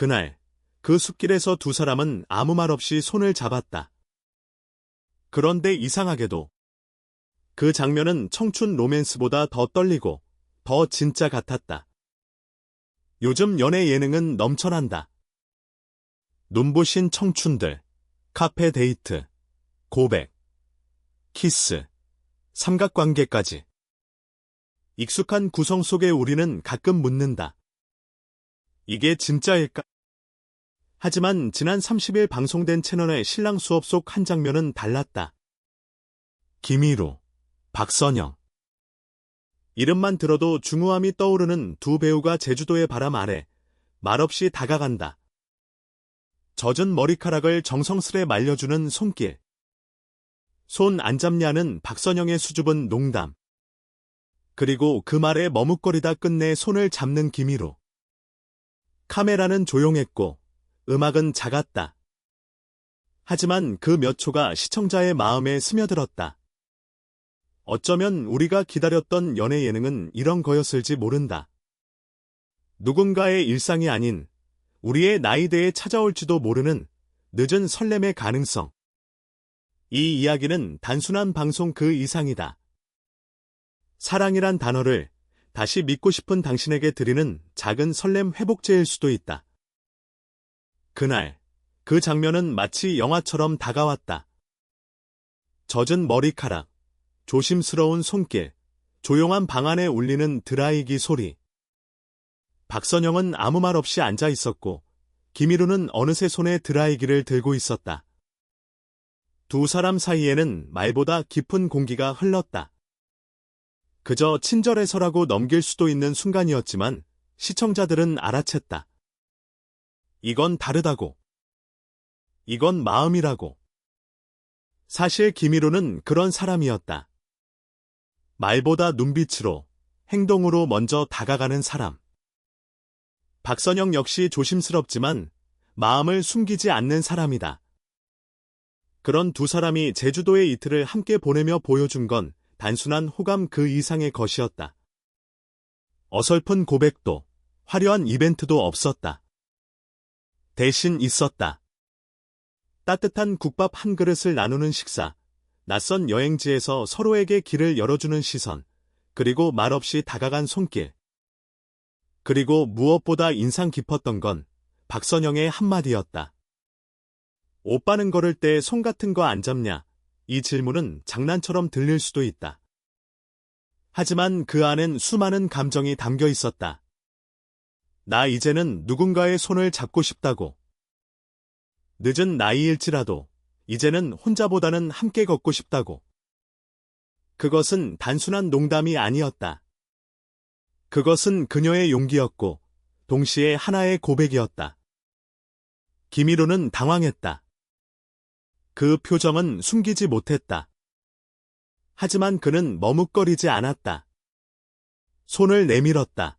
그날 그 숲길에서 두 사람은 아무 말 없이 손을 잡았다. 그런데 이상하게도 그 장면은 청춘 로맨스보다 더 떨리고 더 진짜 같았다. 요즘 연애 예능은 넘쳐난다. 눈부신 청춘들, 카페 데이트, 고백, 키스, 삼각관계까지. 익숙한 구성 속에 우리는 가끔 묻는다. 이게 진짜일까? 하지만 지난 30일 방송된 채널의 신랑 수업 속 한 장면은 달랐다. 김희루, 박선영. 이름만 들어도 중후함이 떠오르는 두 배우가 제주도의 바람 아래 말없이 다가간다. 젖은 머리카락을 정성스레 말려주는 손길. 손 안 잡냐는 박선영의 수줍은 농담. 그리고 그 말에 머뭇거리다 끝내 손을 잡는 김희루. 카메라는 조용했고 음악은 작았다. 하지만 그 몇 초가 시청자의 마음에 스며들었다. 어쩌면 우리가 기다렸던 연애 예능은 이런 거였을지 모른다. 누군가의 일상이 아닌 우리의 나이대에 찾아올지도 모르는 늦은 설렘의 가능성. 이 이야기는 단순한 방송 그 이상이다. 사랑이란 단어를 다시 믿고 싶은 당신에게 드리는 작은 설렘 회복제일 수도 있다. 그날, 그 장면은 마치 영화처럼 다가왔다. 젖은 머리카락, 조심스러운 손길, 조용한 방 안에 울리는 드라이기 소리. 박선영은 아무 말 없이 앉아 있었고, 김희루는 어느새 손에 드라이기를 들고 있었다. 두 사람 사이에는 말보다 깊은 공기가 흘렀다. 그저 친절해서라고 넘길 수도 있는 순간이었지만, 시청자들은 알아챘다. 이건 다르다고. 이건 마음이라고. 사실 김희루는 그런 사람이었다. 말보다 눈빛으로, 행동으로 먼저 다가가는 사람. 박선영 역시 조심스럽지만 마음을 숨기지 않는 사람이다. 그런 두 사람이 제주도의 이틀을 함께 보내며 보여준 건 단순한 호감 그 이상의 것이었다. 어설픈 고백도, 화려한 이벤트도 없었다. 대신 있었다. 따뜻한 국밥 한 그릇을 나누는 식사, 낯선 여행지에서 서로에게 길을 열어주는 시선, 그리고 말없이 다가간 손길. 그리고 무엇보다 인상 깊었던 건 박선영의 한마디였다. 오빠는 걸을 때 손 같은 거 안 잡냐? 이 질문은 장난처럼 들릴 수도 있다. 하지만 그 안엔 수많은 감정이 담겨 있었다. 나 이제는 누군가의 손을 잡고 싶다고. 늦은 나이일지라도 이제는 혼자보다는 함께 걷고 싶다고. 그것은 단순한 농담이 아니었다. 그것은 그녀의 용기였고 동시에 하나의 고백이었다. 김희루는 당황했다. 그 표정은 숨기지 못했다. 하지만 그는 머뭇거리지 않았다. 손을 내밀었다.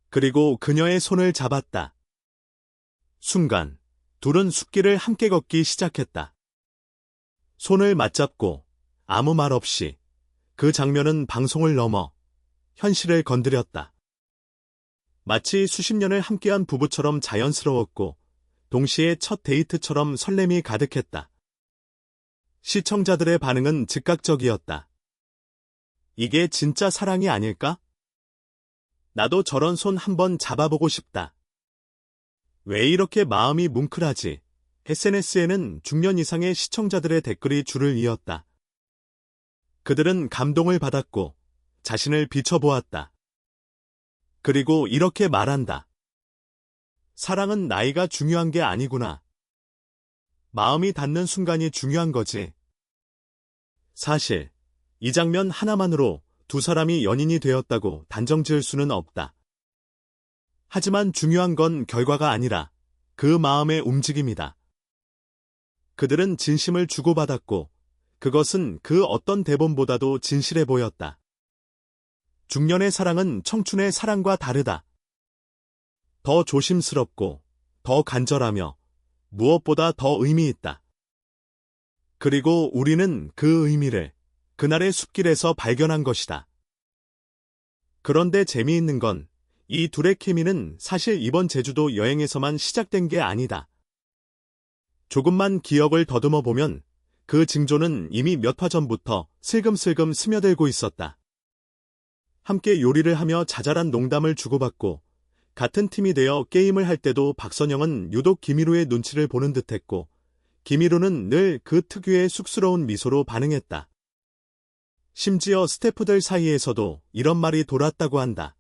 그리고 그녀의 손을 잡았다. 순간 둘은 숲길을 함께 걷기 시작했다. 손을 맞잡고 아무 말 없이 그 장면은 방송을 넘어 현실을 건드렸다. 마치 수십 년을 함께한 부부처럼 자연스러웠고 동시에 첫 데이트처럼 설렘이 가득했다. 시청자들의 반응은 즉각적이었다. 이게 진짜 사랑이 아닐까? 나도 저런 손 한번 잡아보고 싶다. 왜 이렇게 마음이 뭉클하지? SNS에는 중년 이상의 시청자들의 댓글이 줄을 이었다. 그들은 감동을 받았고 자신을 비춰보았다. 그리고 이렇게 말한다. 사랑은 나이가 중요한 게 아니구나. 마음이 닿는 순간이 중요한 거지. 사실 이 장면 하나만으로 두 사람이 연인이 되었다고 단정 지을 수는 없다. 하지만 중요한 건 결과가 아니라 그 마음의 움직임이다. 그들은 진심을 주고받았고 그것은 그 어떤 대본보다도 진실해 보였다. 중년의 사랑은 청춘의 사랑과 다르다. 더 조심스럽고 더 간절하며 무엇보다 더 의미 있다. 그리고 우리는 그 의미를 그날의 숲길에서 발견한 것이다. 그런데 재미있는 건 이 둘의 케미는 사실 이번 제주도 여행에서만 시작된 게 아니다. 조금만 기억을 더듬어 보면 그 징조는 이미 몇 화 전부터 슬금슬금 스며들고 있었다. 함께 요리를 하며 자잘한 농담을 주고받고 같은 팀이 되어 게임을 할 때도 박선영은 유독 김희루의 눈치를 보는 듯했고 김희루는 늘 그 특유의 쑥스러운 미소로 반응했다. 심지어 스태프들 사이에서도 이런 말이 돌았다고 한다.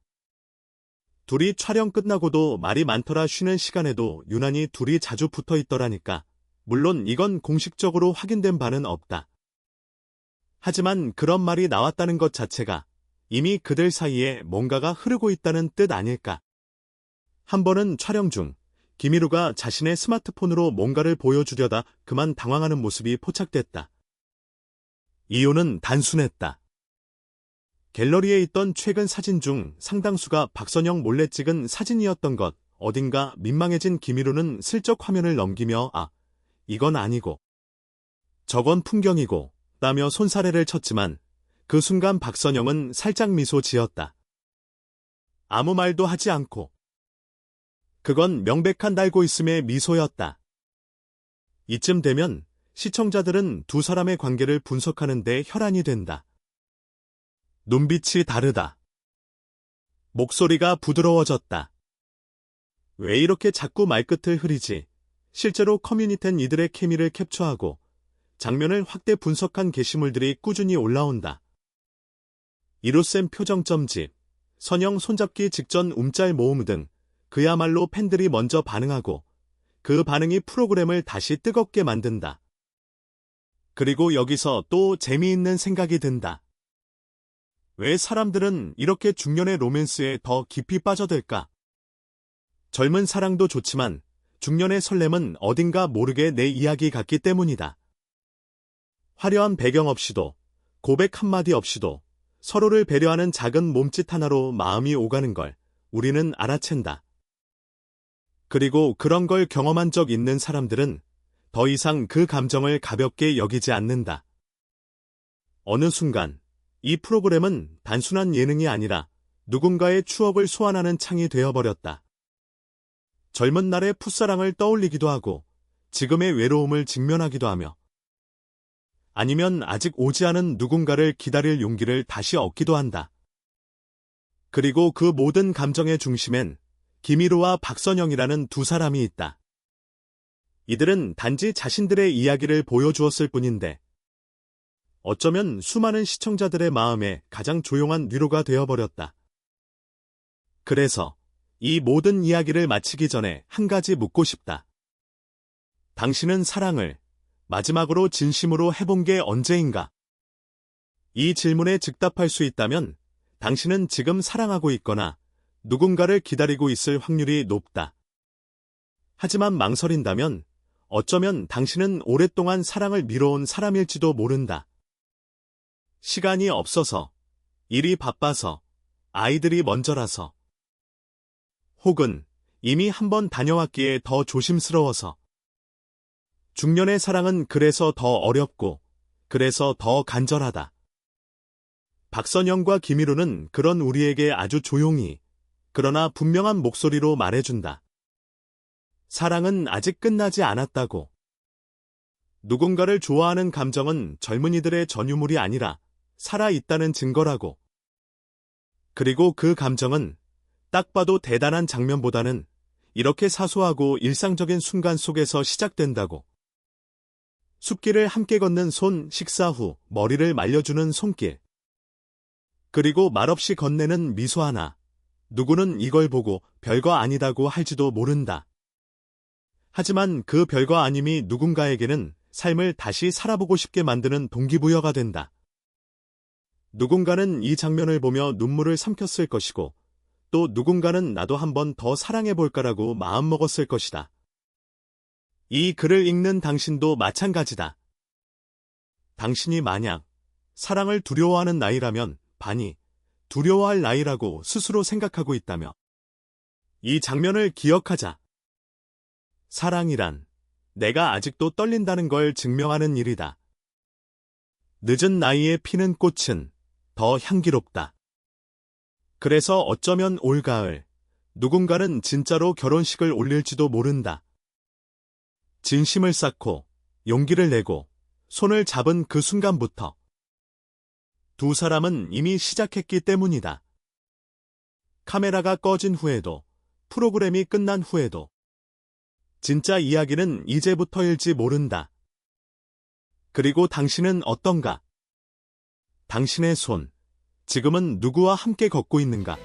둘이 촬영 끝나고도 말이 많더라. 쉬는 시간에도 유난히 둘이 자주 붙어 있더라니까. 물론 이건 공식적으로 확인된 바는 없다. 하지만 그런 말이 나왔다는 것 자체가 이미 그들 사이에 뭔가가 흐르고 있다는 뜻 아닐까. 한 번은 촬영 중 김희루가 자신의 스마트폰으로 뭔가를 보여주려다 그만 당황하는 모습이 포착됐다. 이유는 단순했다. 갤러리에 있던 최근 사진 중 상당수가 박선영 몰래 찍은 사진이었던 것. 어딘가 민망해진 김희루는 슬쩍 화면을 넘기며 이건 아니고 저건 풍경이고 라며 손사래를 쳤지만 그 순간 박선영은 살짝 미소 지었다. 아무 말도 하지 않고. 그건 명백한 달고 있음의 미소였다. 이쯤 되면 시청자들은 두 사람의 관계를 분석하는 데 혈안이 된다. 눈빛이 다르다. 목소리가 부드러워졌다. 왜 이렇게 자꾸 말끝을 흐리지? 실제로 커뮤니티엔 이들의 케미를 캡처하고 장면을 확대 분석한 게시물들이 꾸준히 올라온다. 이로쌤 표정점집, 선영 손잡기 직전 움짤 모음 등 그야말로 팬들이 먼저 반응하고 그 반응이 프로그램을 다시 뜨겁게 만든다. 그리고 여기서 또 재미있는 생각이 든다. 왜 사람들은 이렇게 중년의 로맨스에 더 깊이 빠져들까? 젊은 사랑도 좋지만 중년의 설렘은 어딘가 모르게 내 이야기 같기 때문이다. 화려한 배경 없이도 고백 한마디 없이도 서로를 배려하는 작은 몸짓 하나로 마음이 오가는 걸 우리는 알아챈다. 그리고 그런 걸 경험한 적 있는 사람들은 더 이상 그 감정을 가볍게 여기지 않는다. 어느 순간 이 프로그램은 단순한 예능이 아니라 누군가의 추억을 소환하는 창이 되어버렸다. 젊은 날의 풋사랑을 떠올리기도 하고 지금의 외로움을 직면하기도 하며 아니면 아직 오지 않은 누군가를 기다릴 용기를 다시 얻기도 한다. 그리고 그 모든 감정의 중심엔 김희루와 박선영이라는 두 사람이 있다. 이들은 단지 자신들의 이야기를 보여주었을 뿐인데 어쩌면 수많은 시청자들의 마음에 가장 조용한 위로가 되어버렸다. 그래서 이 모든 이야기를 마치기 전에 한 가지 묻고 싶다. 당신은 사랑을 마지막으로 진심으로 해본 게 언제인가? 이 질문에 즉답할 수 있다면 당신은 지금 사랑하고 있거나 누군가를 기다리고 있을 확률이 높다. 하지만 망설인다면 어쩌면 당신은 오랫동안 사랑을 미뤄온 사람일지도 모른다. 시간이 없어서, 일이 바빠서, 아이들이 먼저라서, 혹은 이미 한번 다녀왔기에 더 조심스러워서. 중년의 사랑은 그래서 더 어렵고, 그래서 더 간절하다. 박선영과 김희루는 그런 우리에게 아주 조용히, 그러나 분명한 목소리로 말해준다. 사랑은 아직 끝나지 않았다고. 누군가를 좋아하는 감정은 젊은이들의 전유물이 아니라 살아있다는 증거라고. 그리고 그 감정은 딱 봐도 대단한 장면보다는 이렇게 사소하고 일상적인 순간 속에서 시작된다고. 숲길을 함께 걷는 손, 식사 후 머리를 말려주는 손길. 그리고 말없이 건네는 미소 하나. 누구는 이걸 보고 별거 아니다고 할지도 모른다. 하지만 그 별거 아님이 누군가에게는 삶을 다시 살아보고 싶게 만드는 동기부여가 된다. 누군가는 이 장면을 보며 눈물을 삼켰을 것이고 또 누군가는 나도 한번 더 사랑해볼까라고 마음먹었을 것이다. 이 글을 읽는 당신도 마찬가지다. 당신이 만약 사랑을 두려워하는 나이라면 반이 두려워할 나이라고 스스로 생각하고 있다며 이 장면을 기억하자. 사랑이란 내가 아직도 떨린다는 걸 증명하는 일이다. 늦은 나이에 피는 꽃은 더 향기롭다. 그래서 어쩌면 올가을 누군가는 진짜로 결혼식을 올릴지도 모른다. 진심을 쌓고 용기를 내고 손을 잡은 그 순간부터 두 사람은 이미 시작했기 때문이다. 카메라가 꺼진 후에도, 프로그램이 끝난 후에도 진짜 이야기는 이제부터일지 모른다. 그리고 당신은 어떤가? 당신의 손, 지금은 누구와 함께 걷고 있는가?